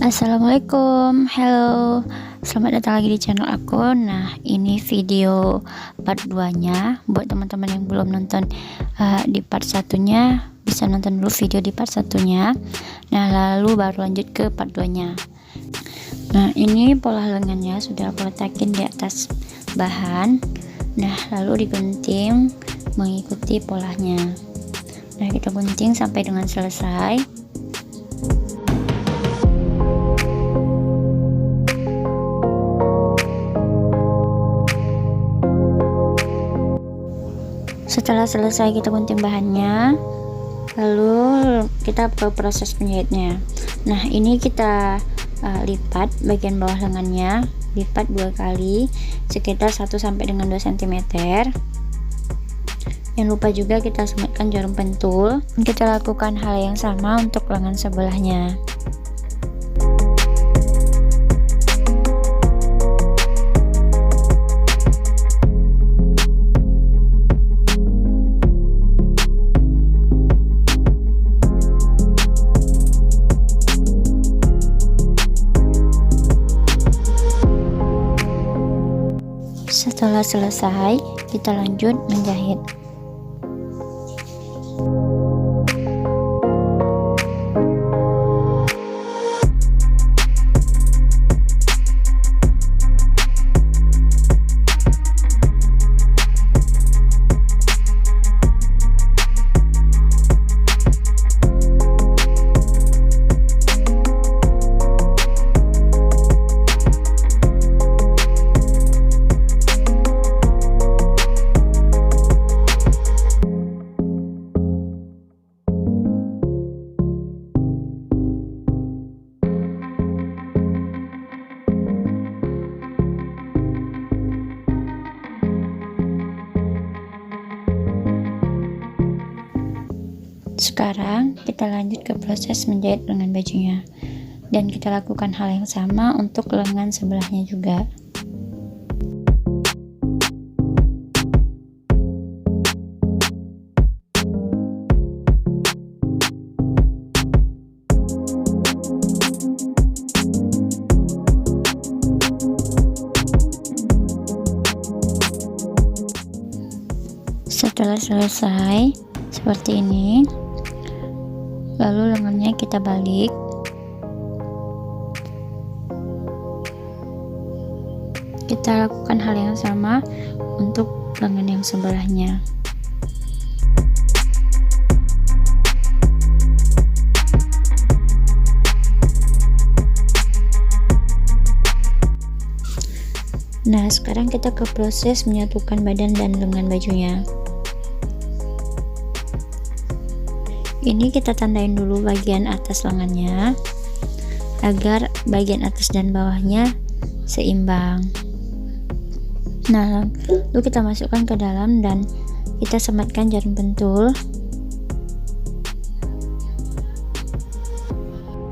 Assalamualaikum, halo, selamat datang lagi di channel aku. Nah, ini video part 2 nya. Buat teman-teman yang belum nonton di part 1 nya, bisa nonton dulu video di part 1 nya. Nah, lalu baru lanjut ke part 2 nya. Nah, ini pola lengannya sudah aku letakin di atas bahan. Nah, lalu digunting mengikuti polanya. Nah, kita gunting sampai dengan selesai. Setelah selesai kita gunting bahannya, lalu kita ke proses penjahitnya. Nah, ini kita lipat bagian bawah lengannya, lipat 2 kali sekitar 1 sampai dengan 2 cm. Jangan lupa juga kita sematkan jarum pentul. Kita lakukan hal yang sama untuk lengan sebelahnya. Setelah selesai, kita lanjut menjahit. Sekarang kita lanjut ke proses menjahit lengan bajunya, dan kita lakukan hal yang sama untuk lengan sebelahnya juga. Setelah selesai seperti ini, lalu lengannya kita balik. Kita lakukan hal yang sama untuk lengan yang sebelahnya. Nah, sekarang kita ke proses menyatukan badan dan lengan bajunya. Ini kita tandain dulu bagian atas lengannya agar bagian atas dan bawahnya seimbang. Nah, lalu kita masukkan ke dalam dan kita sematkan jarum pentul.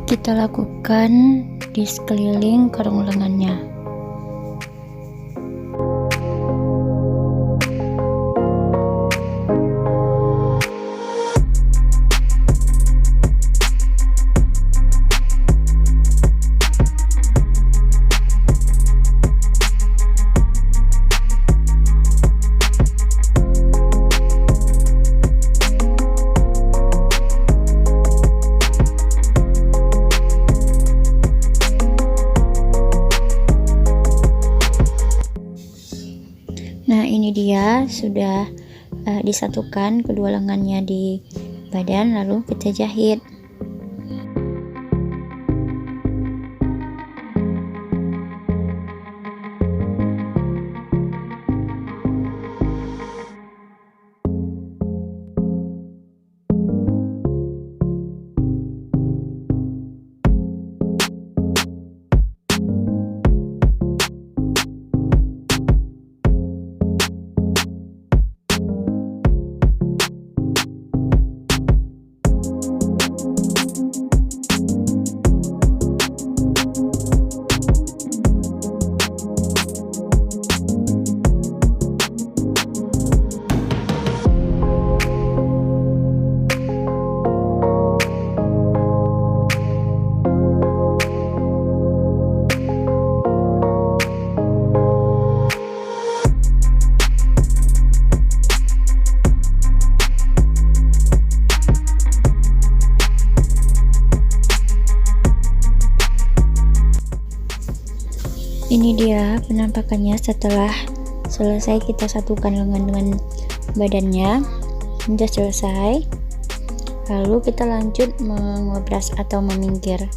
Kita lakukan di sekeliling kerung lengannya. Nah, ini dia sudah disatukan kedua lengannya di badan, lalu kita jahit. Ini dia penampakannya setelah selesai kita satukan lengan dengan badannya. Sudah selesai, lalu kita lanjut mengobras atau meminggir.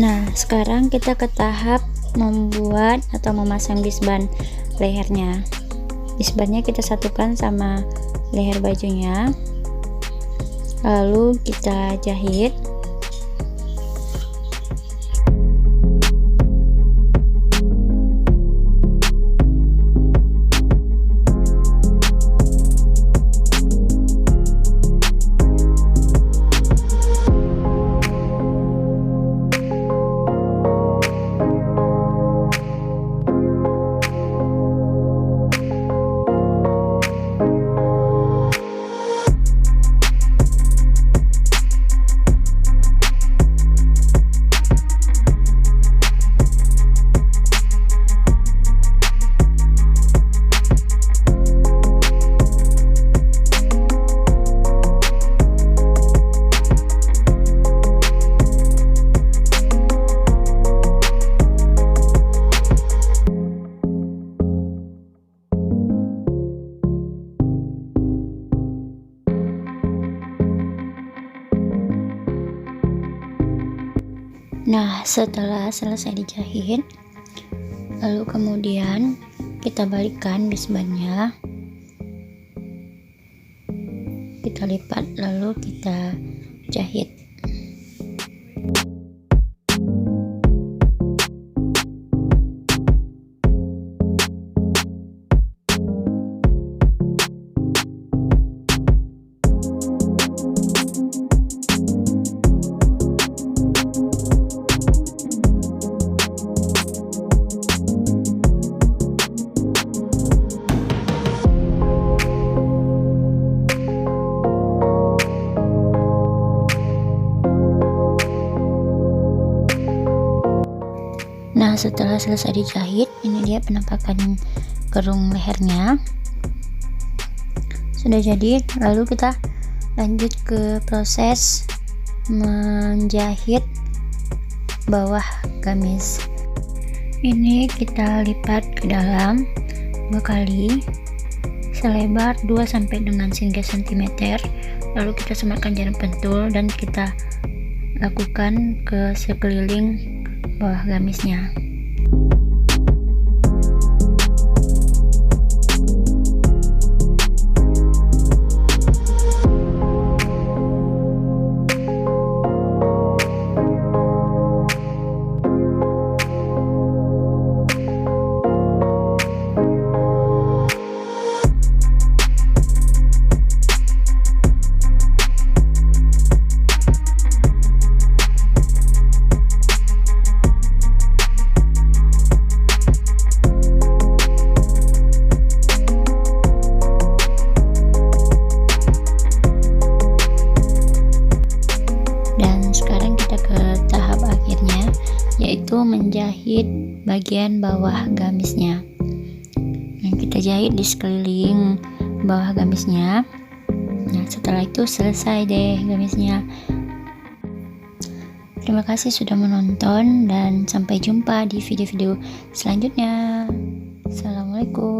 Nah, sekarang kita ke tahap membuat atau memasang bisban lehernya. Bisbannya kita satukan sama leher bajunya, lalu kita jahit. Nah, setelah selesai dijahit, lalu kemudian kita balikkan bisbannya, kita lipat lalu kita jahit. Nah, setelah selesai dijahit, ini dia penampakan kerung lehernya. Sudah jadi, lalu kita lanjut ke proses menjahit bawah gamis. Ini kita lipat ke dalam 2 kali selebar 2 sampai dengan 3 cm, lalu kita sematkan jarum pentul dan kita lakukan ke sekeliling bawah gamisnya. bagian bawah gamisnya. Nah, kita jahit di sekeliling bawah gamisnya. Nah, setelah itu selesai deh gamisnya. Terima kasih sudah menonton dan sampai jumpa di video-video selanjutnya. Assalamualaikum.